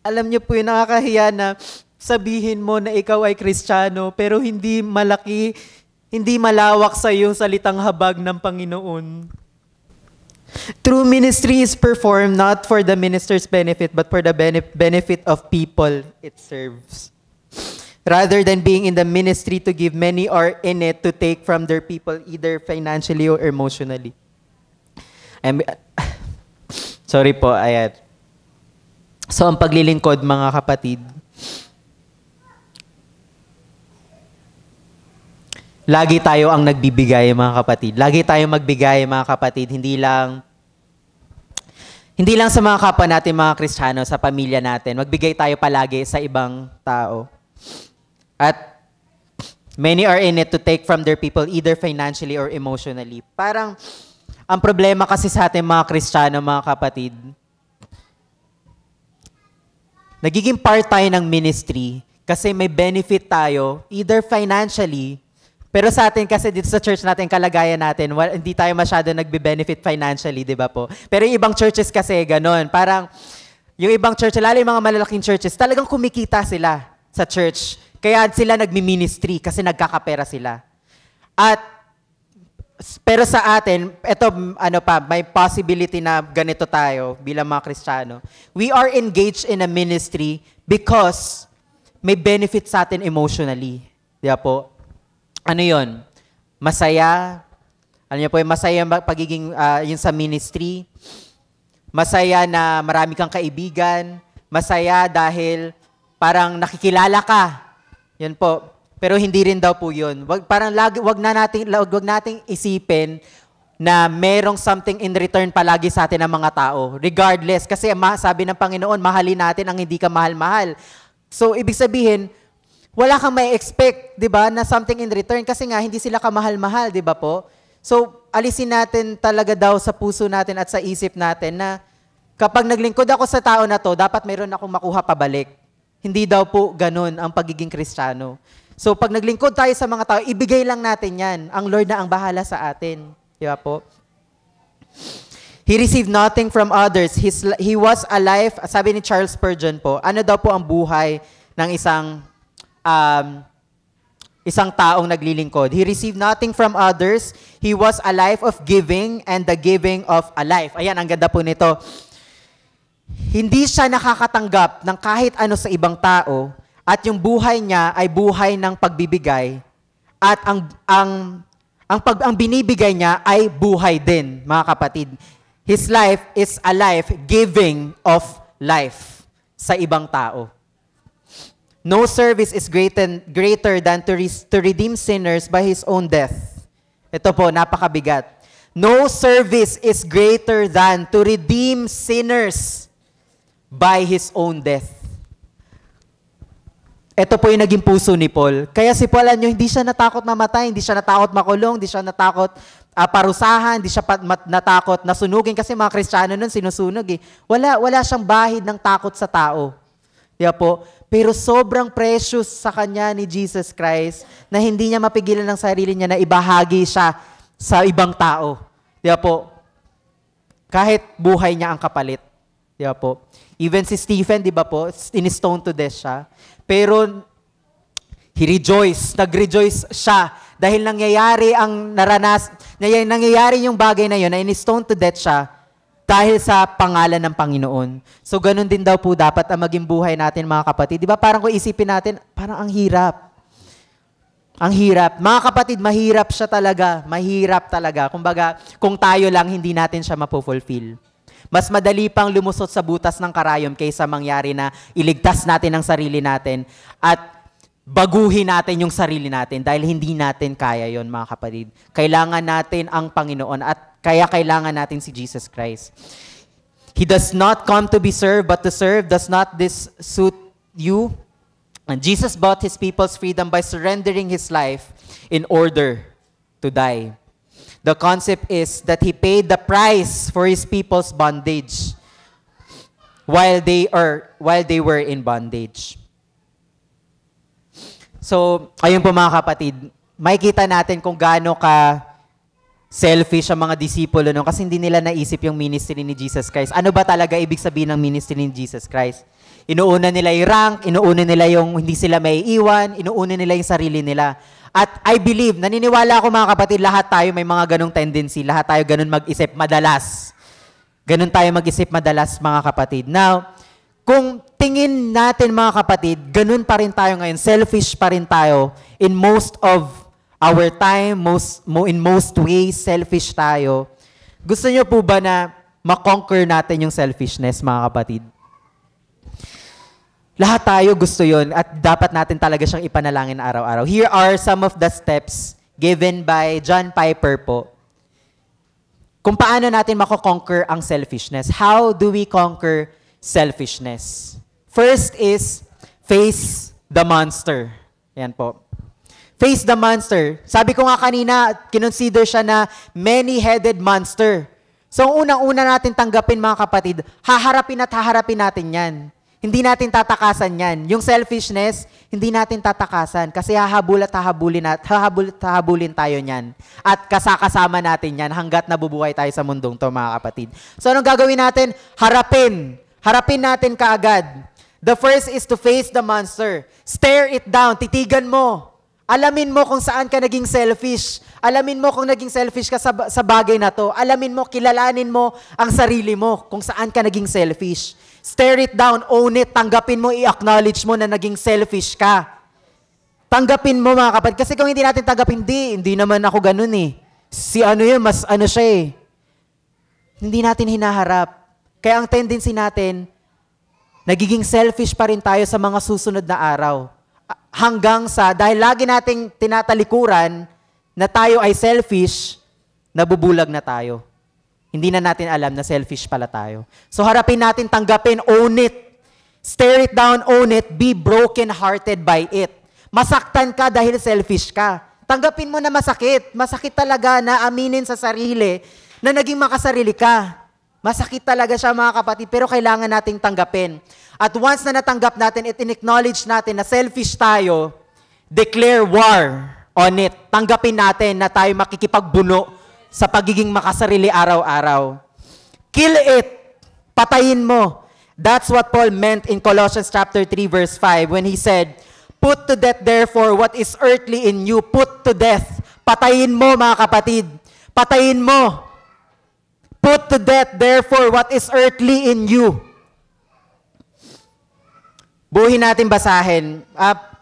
alam niyo po yun, nakakahiya na sabihin mo na ikaw ay Kristiyano, pero hindi malawak sa iyong salitang habag ng Panginoon. True ministry is performed not for the minister's benefit, but for the benefit of people it serves. Rather than being in the ministry to give, many are in it to take from their people, either financially or emotionally. Sorry po, ayan. So, ang paglilingkod, mga kapatid, lagi tayo ang nagbibigay, mga kapatid. Lagi tayo magbigay, mga kapatid. Hindi lang sa mga kapwa natin, mga Kristiyano, sa pamilya natin. Magbigay tayo palagi sa ibang tao. At many are in it to take from their people, either financially or emotionally. Parang, ang problema kasi sa ating mga Kristiyano, mga kapatid, nagiging part tayo ng ministry kasi may benefit tayo, either financially. Pero sa atin kasi dito sa church natin, kalagayan natin, hindi tayo masyado nagbe-benefit financially, di ba po? Pero yung ibang churches kasi, ganun. Parang, yung ibang church, lalo yung mga malalaking churches, talagang kumikita sila sa church. Kaya sila nagmi-ministry kasi nagkakapera sila. Pero sa atin, may possibility na ganito tayo bilang mga Kristiyano. We are engaged in a ministry because may benefit sa atin emotionally. Di ba po? Ano yun? Masaya. Alam niyo po, masaya pagiging yun sa ministry. Masaya na marami kang kaibigan. Masaya dahil parang nakikilala ka. Yan po. Pero hindi rin daw po yun. Wag nating isipin na merong something in return palagi sa atin ng mga tao. Regardless. Kasi sabi ng Panginoon, mahalin natin ang hindi ka mahal-mahal. So, ibig sabihin, wala kang may expect, 'di ba, na something in return kasi nga hindi sila kamahal-mahal, 'di ba po? So, alisin natin talaga daw sa puso natin at sa isip natin na kapag naglingkod ako sa tao na 'to, dapat mayroon akong makuha pabalik. Hindi daw po ganun ang pagiging Kristiyano. So, pag naglingkod tayo sa mga tao, ibigay lang natin 'yan. Ang Lord na ang bahala sa atin, 'di ba po? He received nothing from others. He was alive, sabi ni Charles Spurgeon po. Ano daw po ang buhay ng isang taong naglilingkod? He received nothing from others. He was a life of giving and the giving of a life. Ayan, ang ganda po nito. Hindi siya nakakatanggap ng kahit ano sa ibang tao at yung buhay niya ay buhay ng pagbibigay at ang binibigay niya ay buhay din, mga kapatid. His life is a life giving of life sa ibang tao. No service is greater than to redeem sinners by His own death. Ito po, napakabigat. No service is greater than to redeem sinners by His own death. Ito po yung naging puso ni Paul. Kaya si Paul, hindi siya natakot mamatay, hindi siya natakot makulong, hindi siya natakot parusahan, hindi siya natakot na sunugin kasi mga Kristiyano nun sinusunog eh. Wala siyang bahid ng takot sa tao. Diba po? Pero sobrang precious sa kanya ni Jesus Christ na hindi niya mapigilan ng sarili niya na ibahagi siya sa ibang tao. Diba po? Kahit buhay niya ang kapalit. Diba po? Even si Stephen, diba po? In-stone to death siya. Pero nag-rejoice siya dahil nangyayari yung bagay na yun, na in-stone to death siya dahil sa pangalan ng Panginoon. So, ganun din daw po dapat ang maging buhay natin, mga kapatid. Di ba parang kung isipin natin, parang ang hirap. Ang hirap. Mga kapatid, mahirap siya talaga. Mahirap talaga. Kumbaga, kung tayo lang, hindi natin siya mapufulfill. Mas madali pang lumusot sa butas ng karayom kaysa mangyari na iligtas natin ang sarili natin at baguhin natin yung sarili natin dahil hindi natin kaya yon, mga kapatid. Kailangan natin ang Panginoon at kaya kailangan natin si Jesus Christ. He does not come to be served but to serve. Does not this suit you? And Jesus bought his people's freedom by surrendering his life in order to die. The concept is that he paid the price for his people's bondage while they were in bondage. So, ayun po mga kapatid, makikita natin kung gaano ka selfish ang mga disipulo no? Kasi hindi nila naisip yung ministry ni Jesus Christ. Ano ba talaga ibig sabihin ng ministry ni Jesus Christ? Inuuna nila yung rank, inuuna nila yung hindi sila may iwan, inuuna nila yung sarili nila. At I believe, naniniwala ako mga kapatid, lahat tayo may mga ganong tendency, lahat tayo ganon mag-isip madalas. Ganon tayo mag-isip madalas mga kapatid. Now, kung tingin natin mga kapatid, ganon pa rin tayo ngayon, selfish pa rin tayo in most of our time, in most ways, selfish tayo. Gusto niyo po ba na makonquer natin yung selfishness mga kapatid? Lahat tayo gusto yon at dapat natin talaga siyang ipanalangin araw-araw. Here are some of the steps given by John Piper po. Kung paano natin mako-conquer ang selfishness. How do we conquer selfishness? First is face the monster. Yan po. Face the monster. Sabi ko nga kanina, kinonsider siya na many-headed monster. So, unang-una natin tanggapin mga kapatid, haharapin natin yan. Hindi natin tatakasan yan. Yung selfishness, hindi natin tatakasan kasi hahabulin tayo niyan. At kasama natin yan hanggat nabubuhay tayo sa mundong to mga kapatid. So anong gagawin natin? Harapin. Harapin natin kaagad. The first is to face the monster. Stare it down. Titigan mo. Alamin mo kung saan ka naging selfish. Alamin mo kung naging selfish ka sa bagay na to. Alamin mo, kilalanin mo ang sarili mo kung saan ka naging selfish. Stare it down, own it, tanggapin mo, i-acknowledge mo na naging selfish ka. Tanggapin mo mga kapatid. Kasi kung hindi natin tanggapin, hindi naman ako ganun eh. Si ano yun, mas ano siya eh. Hindi natin hinaharap. Kaya ang tendency natin, nagiging selfish pa rin tayo sa mga susunod na araw. Hanggang sa, dahil lagi nating tinatalikuran na tayo ay selfish, nabubulag na tayo. Hindi na natin alam na selfish pala tayo. So harapin natin, tanggapin, own it. Stare it down, own it, be broken-hearted by it. Masaktan ka dahil selfish ka. Tanggapin mo na masakit. Masakit talaga na aminin sa sarili na naging makasarili ka. Masakit talaga siya mga kapatid, pero kailangan nating tanggapin. At once na natanggap natin, acknowledge natin na selfish tayo, declare war on it. Tanggapin natin na tayo makikipagbuno sa pagiging makasarili araw-araw. Kill it. Patayin mo. That's what Paul meant in Colossians chapter 3 verse 5 when he said, "Put to death therefore what is earthly in you." Put to death. Patayin mo mga kapatid. Patayin mo. Put to death therefore what is earthly in you. Buhin natin basahin.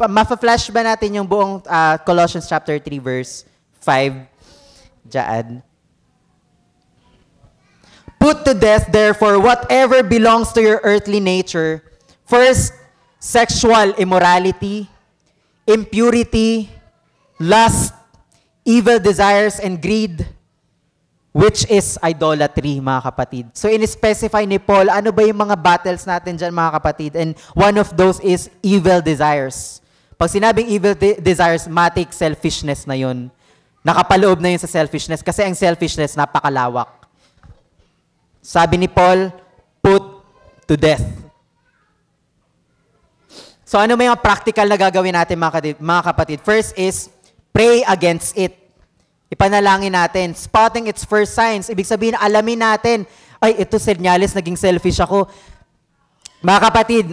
Mafa-flash ba natin yung buong Colossians chapter 3 verse 5? Diyan. Put to death, therefore, whatever belongs to your earthly nature. First, sexual immorality, impurity, lust, evil desires, and greed, which is idolatry, mga kapatid. So, in-specify ni Paul, ano ba yung mga battles natin dyan, mga kapatid? And one of those is evil desires. Pag sinabing evil desires, matik selfishness na yun. Nakapaloob na yun sa selfishness kasi ang selfishness napakalawak. Sabi ni Paul, put to death. So ano may mga practical na gagawin natin mga kapatid? First is, pray against it. Ipanalangin natin. Spotting its first signs. Ibig sabihin, alamin natin, ay ito senyales, naging selfish ako. Mga kapatid,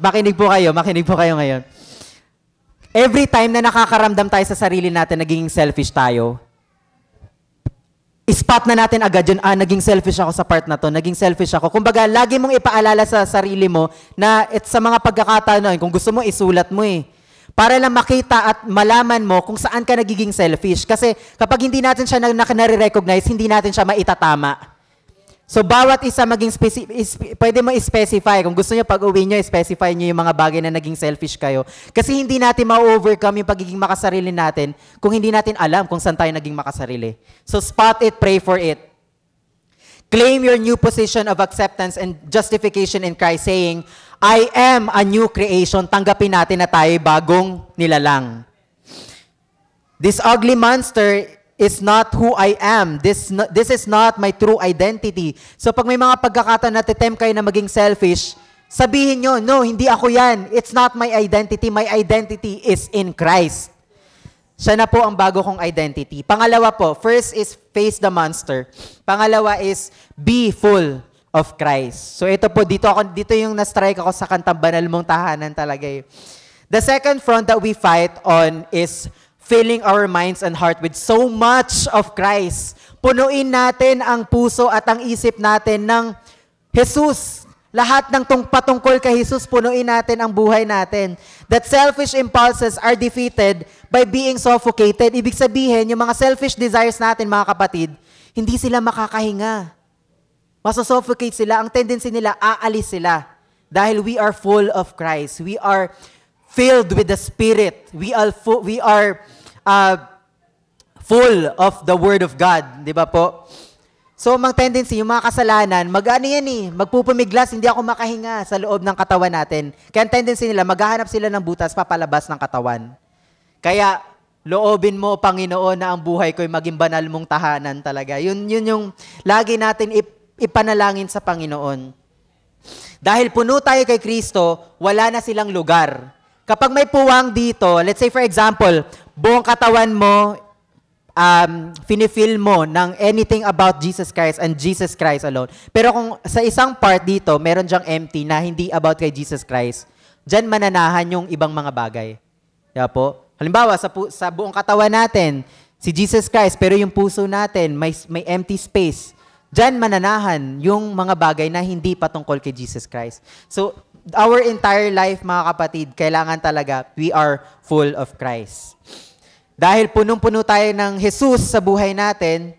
makinig po kayo ngayon. Every time na nakakaramdam tayo sa sarili natin, naging selfish tayo, spot na natin agad yun, naging selfish ako sa part na to, naging selfish ako. Kumbaga, lagi mong ipaalala sa sarili mo na sa mga pagkakataon, kung gusto mo, isulat mo eh. Para lang makita at malaman mo kung saan ka nagiging selfish. Kasi kapag hindi natin siya nare-recognize, hindi natin siya maitatama. So, bawat isa maging pwede mo i-specify. Kung gusto nyo, pag-uwi nyo, i-specify nyo yung mga bagay na naging selfish kayo. Kasi hindi natin ma-overcome yung pagiging makasarili natin kung hindi natin alam kung saan tayo naging makasarili. So, spot it, pray for it. Claim your new position of acceptance and justification in Christ, saying, I am a new creation. Tanggapin natin na tayo bagong nilalang. This ugly monster is not who I am. This is not my true identity. So pag may mga pagkakataon na titempt kayo na maging selfish, sabihin nyo, no, hindi ako yan. It's not my identity. My identity is in Christ. Siya na po ang bago kong identity. Pangalawa po, first is face the monster. Pangalawa is be full of Christ. So ito po, dito yung na-strike ako sa kantang Banal Mong Tahanan talaga eh. The second front that we fight on is filling our minds and heart with so much of Christ. Punuin natin ang puso at ang isip natin ng Jesus. Lahat ng patungkol kay Jesus, punuin natin ang buhay natin. That selfish impulses are defeated by being suffocated. Ibig sabihin, yung mga selfish desires natin, mga kapatid, hindi sila makakahinga. Masasuffocate sila. Ang tendency nila, aalis sila. Dahil we are full of Christ. We are filled with the Spirit. We are full of the Word of God. Di ba po? So, mga tendency, yung mga kasalanan, magpupumiglas, hindi ako makahinga sa loob ng katawan natin. Kaya ang tendency nila, maghahanap sila ng butas, papalabas ng katawan. Kaya, loobin mo, Panginoon, na ang buhay ko'y maging banal mong tahanan talaga. Yun yung lagi natin ipanalangin sa Panginoon. Dahil puno tayo kay Kristo, wala na silang lugar. Kapag may puwang dito, let's say for example, buong katawan mo, finifeel mo ng anything about Jesus Christ and Jesus Christ alone. Pero kung sa isang part dito, meron dyang empty na hindi about kay Jesus Christ, dyan mananahan yung ibang mga bagay. Kaya po, halimbawa, sa buong katawan natin, si Jesus Christ, pero yung puso natin, may empty space. Dyan mananahan yung mga bagay na hindi patungkol kay Jesus Christ. So, our entire life, mga kapatid, kailangan talaga, we are full of Christ. Dahil punong-puno tayo ng Jesus sa buhay natin,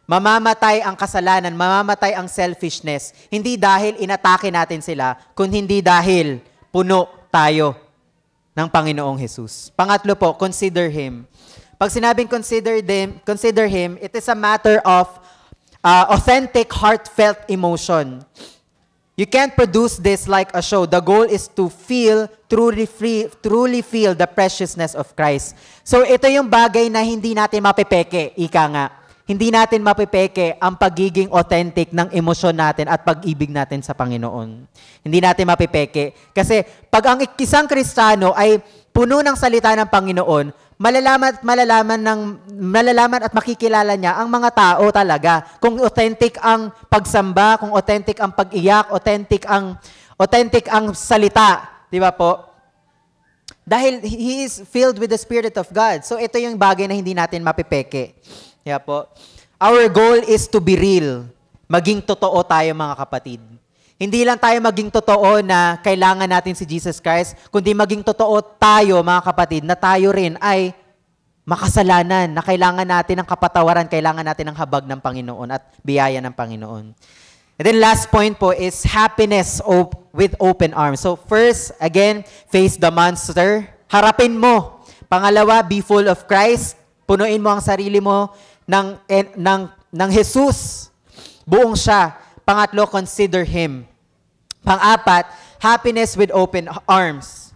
mamamatay ang kasalanan, mamamatay ang selfishness. Hindi dahil inatake natin sila, kundi hindi dahil puno tayo ng Panginoong Jesus. Pangatlo po, consider Him. Pag sinabing consider Him, it is a matter of authentic, heartfelt emotion. You can't produce this like a show. The goal is to truly feel the preciousness of Christ. So ito yung bagay na hindi natin mapipeke, ika nga. Hindi natin mapipeke ang pagiging authentic ng emosyon natin at pag-ibig natin sa Panginoon. Hindi natin mapipeke. Kasi pag ang isang Kristiyano ay puno ng salita ng Panginoon, malalaman at makikilala niya ang mga tao talaga. Kung authentic ang pagsamba, kung authentic ang pag-iyak, authentic ang salita, di ba po? Dahil he is filled with the Spirit of God. So ito yung bagay na hindi natin mapipeke. Di ba po? Our goal is to be real. Maging totoo tayo, mga kapatid. Hindi lang tayo maging totoo na kailangan natin si Jesus Christ, kundi maging totoo tayo, mga kapatid, na tayo rin ay makasalanan, na kailangan natin ng kapatawaran, kailangan natin ng habag ng Panginoon at biyaya ng Panginoon. And then last point po is happiness with open arms. So first, again, face the monster. Harapin mo. Pangalawa, be full of Christ. Punuin mo ang sarili mo ng Jesus. Buong siya. Pangatlo, consider Him. Pang-apat, happiness with open arms.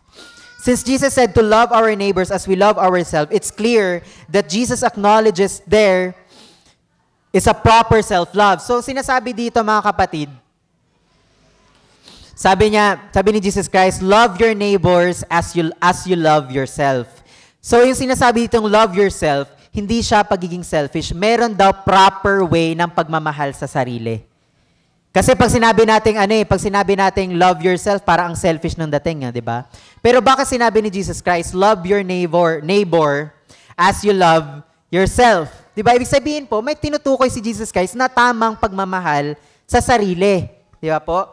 Since Jesus said to love our neighbors as we love ourselves, it's clear that Jesus acknowledges there is a proper self-love. So, sinasabi dito, mga kapatid, sabi ni Jesus Christ, love your neighbors as you love yourself. So, yung sinasabi ditong love yourself, hindi siya pagiging selfish. Meron daw proper way ng pagmamahal sa sarili. Kasi pag sinabi nating love yourself, para ang selfish ng dating, di ba? Pero bakit sinabi ni Jesus Christ, love your neighbor as you love yourself? Di ba? Ibig sabihin po, may tinutukoy si Jesus Christ na tamang pagmamahal sa sarili. Di ba po?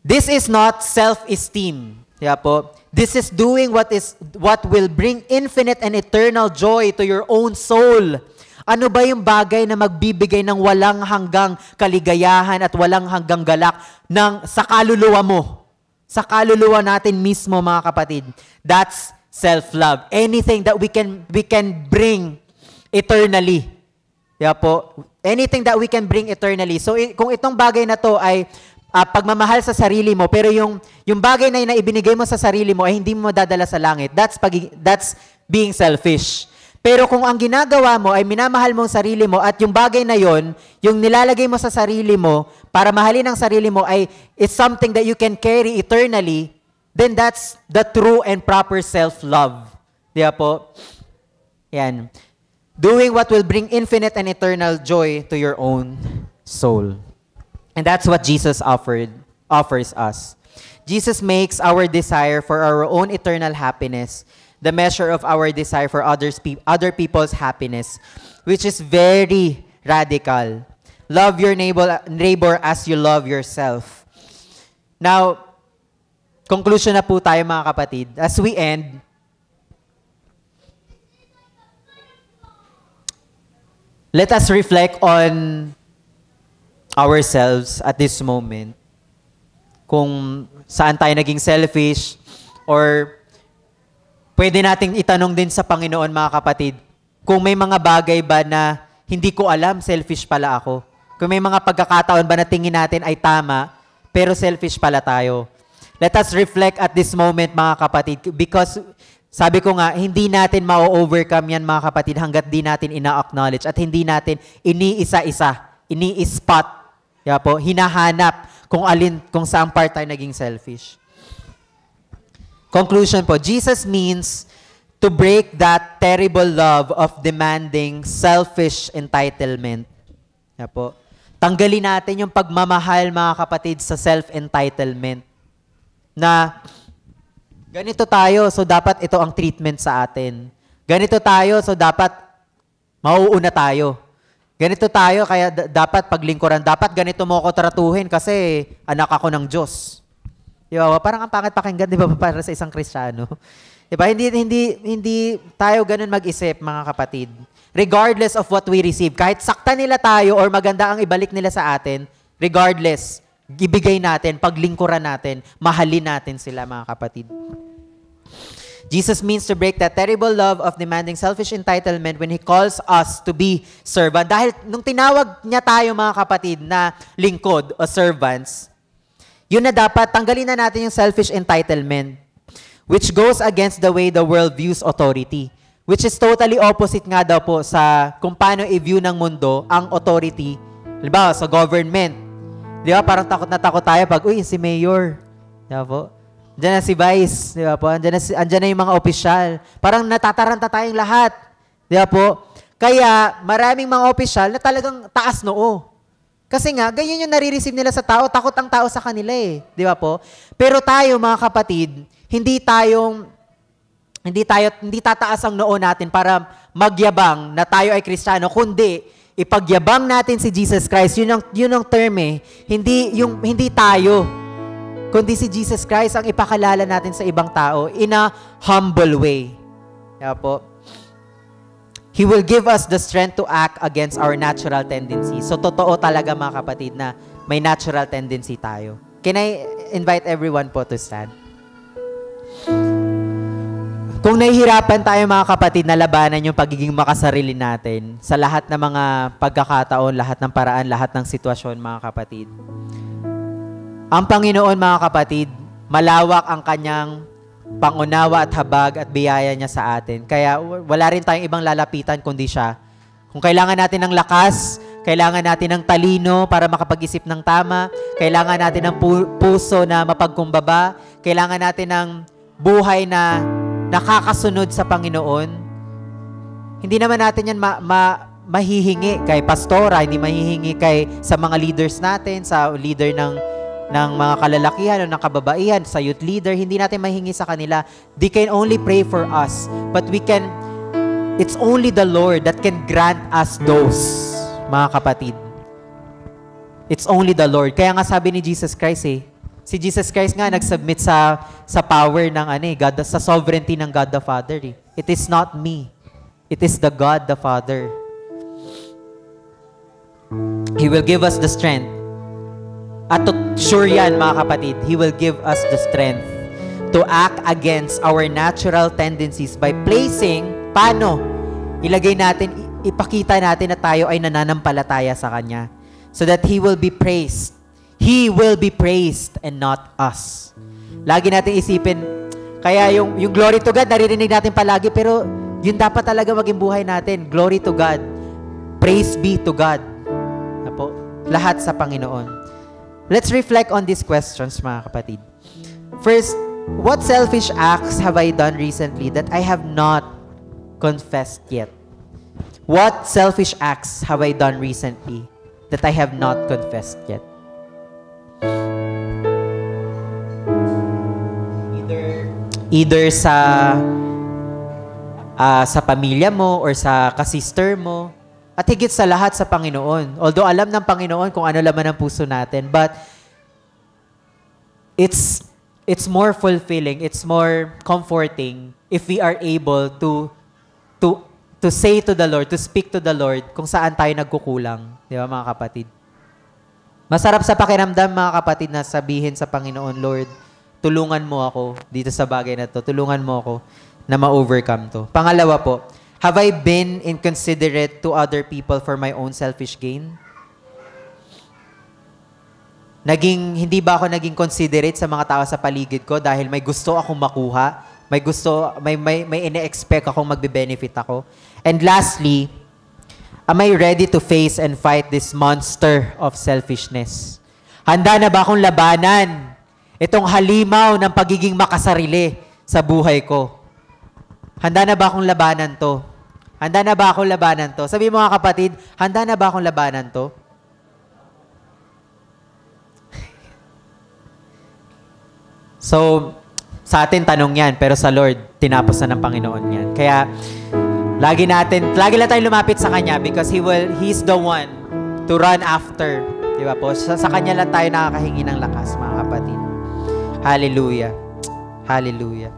This is not self-esteem. Di ba po? This is doing what will bring infinite and eternal joy to your own soul. Ano ba yung bagay na magbibigay ng walang hanggang kaligayahan at walang hanggang galak sa kaluluwa mo? Sa kaluluwa natin mismo, mga kapatid. That's self-love. Anything that we can bring eternally. Po. Anything that we can bring eternally. So kung itong bagay na to ay pagmamahal sa sarili mo, pero yung bagay na ibinigay mo sa sarili mo ay hindi mo madadala sa langit, that's being selfish. Pero kung ang ginagawa mo ay minamahal mo ang sarili mo at yung bagay na yon, yung nilalagay mo sa sarili mo para mahalin ang sarili mo ay it's something that you can carry eternally, then that's the true and proper self-love. Diba po? Yan. Doing what will bring infinite and eternal joy to your own soul. And that's what Jesus offers us. Jesus makes our desire for our own eternal happiness the measure of our desire for other people's happiness, which is very radical. Love your neighbor as you love yourself. Now, conclusion na po tayo, mga kapatid. As we end, let us reflect on ourselves at this moment. Kung saan tayo naging selfish, or pwede nating itanong din sa Panginoon, mga kapatid, kung may mga bagay ba na hindi ko alam, selfish pala ako. Kung may mga pagkakataon ba na tingin natin ay tama, pero selfish pala tayo. Let us reflect at this moment, mga kapatid, because sabi ko nga, hindi natin ma-overcome yan, mga kapatid, hanggat di natin ina-acknowledge at hindi natin iniisa-isa, ini-spot, hinahanap kung saang part tayo naging selfish. Conclusion po, Jesus means to break that terrible love of demanding selfish entitlement. Po. Tanggalin natin yung pagmamahal, mga kapatid, sa self-entitlement. Na ganito tayo, so dapat ito ang treatment sa atin. Ganito tayo, so dapat mauuna tayo. Ganito tayo, kaya dapat paglingkuran. Dapat ganito mo ako tratuhin kasi anak ako ng Diyos. Di ba? Parang ang pangit pakinggan, di ba, para sa isang Kristiyano. Di ba? Hindi tayo ganun mag-isip, mga kapatid. Regardless of what we receive, kahit sakta nila tayo or maganda ang ibalik nila sa atin, regardless, ibigay natin, paglingkuran natin, mahalin natin sila, mga kapatid. Jesus means to break that terrible love of demanding selfish entitlement when He calls us to be servant. Dahil nung tinawag niya tayo, mga kapatid, na lingkod o servants, yun na dapat, tanggalin na natin yung selfish entitlement, which goes against the way the world views authority, which is totally opposite nga daw po sa kung paano i-view ng mundo ang authority, halimbawa sa government. Di ba? Parang takot na takot tayo pag, uy, si mayor. Di ba po? Andiyan na si vice. Di ba po? Andiyan na yung mga opisyal. Parang natataranta tayong lahat. Di ba po? Kaya maraming mga opisyal na talagang taas noo. Kasi nga, ganyan yung nare-receive nila sa tao. Takot ang tao sa kanila eh. Di ba po? Pero tayo, mga kapatid, hindi tataas ang noo natin para magyabang na tayo ay Kristiyano, kundi ipagyabang natin si Jesus Christ. Yun ang term eh. Hindi tayo, kundi si Jesus Christ ang ipakalala natin sa ibang tao in a humble way. Diba po? He will give us the strength to act against our natural tendencies. So, totoo talaga, mga kapatid, na may natural tendency tayo. Can I invite everyone po to stand? Kung nahihirapan tayo, mga kapatid, na labanan yung pagiging makasarili natin sa lahat ng mga pagkakataon, lahat ng paraan, lahat ng sitwasyon, mga kapatid, ang Panginoon, mga kapatid, malawak ang kanyang pangunawa at habag at biyaya niya sa atin. Kaya wala rin tayong ibang lalapitan kundi siya. Kung kailangan natin ng lakas, kailangan natin ng talino para makapag-isip ng tama, kailangan natin ng puso na mapagkumbaba, kailangan natin ng buhay na nakakasunod sa Panginoon. Hindi naman natin yan mahihingi kay pastora, hindi mahihingi sa mga leaders natin, sa leader ng mga kalalakihan o ng kababaihan, sa youth leader, hindi natin mahingi sa kanila. They can only pray for us. But it's only the Lord that can grant us those, mga kapatid. It's only the Lord. Kaya nga sabi ni Jesus Christ si Jesus Christ nga nag-submit sa power ng God, sa sovereignty ng God the Father. It is not me. It is the God the Father. He will give us the strength. At sure yan, mga kapatid, He will give us the strength to act against our natural tendencies by placing, paano? Ilagay natin, ipakita natin na tayo ay nananampalataya sa Kanya so that He will be praised. He will be praised and not us. Lagi natin isipin, kaya yung glory to God, naririnig natin palagi, pero yun dapat talaga maging buhay natin. Glory to God. Praise be to God. Apo, lahat sa Panginoon. Let's reflect on these questions, mga kapatid. First, what selfish acts have I done recently that I have not confessed yet? What selfish acts have I done recently that I have not confessed yet? Either sa pamilya mo or sa kasister mo, at higit sa lahat sa Panginoon. Although alam ng Panginoon kung ano laman ng puso natin, but it's more fulfilling, it's more comforting if we are able to say to the Lord, to speak to the Lord kung saan tayo nagkukulang. Di ba, mga kapatid? Masarap sa pakiramdam, mga kapatid, na sabihin sa Panginoon, Lord, tulungan mo ako dito sa bagay na to. Tulungan mo ako na ma-overcome to. Pangalawa po, have I been inconsiderate to other people for my own selfish gain? Hindi ba ako naging considerate sa mga tao sa paligid ko dahil may gusto akong makuha? May ine-expect akong magbe-benefit ako? And lastly, am I ready to face and fight this monster of selfishness? Handa na ba akong labanan itong halimaw ng pagiging makasarili sa buhay ko? Handa na ba akong labanan to? Handa na ba akong labanan to? Sabi mo, mga kapatid, handa na ba akong labanan to? So, sa atin tanong yan, pero sa Lord, tinapos na ng Panginoon yan. Kaya, lagi lang tayo lumapit sa Kanya because He's the one to run after. Di ba po? Sa Kanya lang tayo nakakahingi ng lakas, mga kapatid. Hallelujah. Hallelujah.